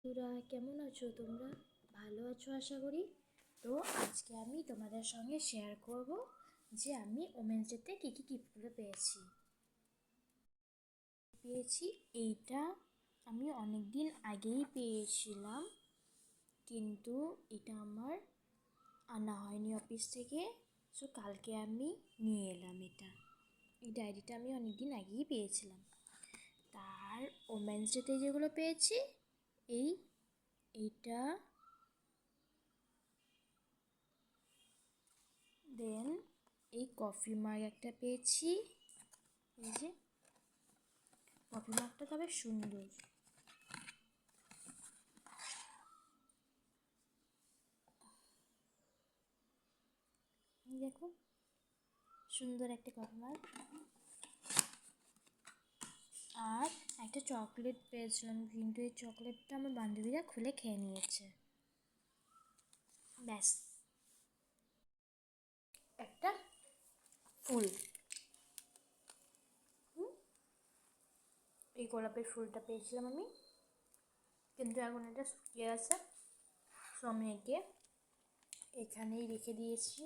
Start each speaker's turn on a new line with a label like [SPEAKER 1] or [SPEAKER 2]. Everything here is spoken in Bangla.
[SPEAKER 1] বন্ধুরা, কেমন আছো তোমরা? ভালো আছো আশা করি। তো আজকে আমি তোমাদের সঙ্গে শেয়ার করব যে আমি ওমেন্স ডেতে কী কী গিফটগুলো পেয়েছি। এইটা আমি অনেক দিন আগেই পেয়েছিলাম, কিন্তু এটা আমার আনা হয়নি অফিস থেকে। সো কালকে আমি নিয়ে এলাম। এই ডায়েরিটা আমি অনেক দিন আগেই পেয়েছিলাম। তার ওমেন্স ডেতে যেগুলো পেয়েছি, এইটা, দেন এই কফি মাগ একটা পেয়েছি। এই যে কফি মাগটা তবে সুন্দর। দেখো, সুন্দর একটা কফি মাগ। আর একটা চকলেট পেয়েছিলাম, কিন্তু এই চকলেটটা আমার বান্ধবীরা খুলে খেয়ে নিয়েছে। ব্যাস। একটা ফুল, এই গোলাপের ফুলটা পেয়েছিলাম আমি, কিন্তু এখন এটা শুকিয়ে আছে। সো আমি একে এখানেই রেখে দিয়েছি।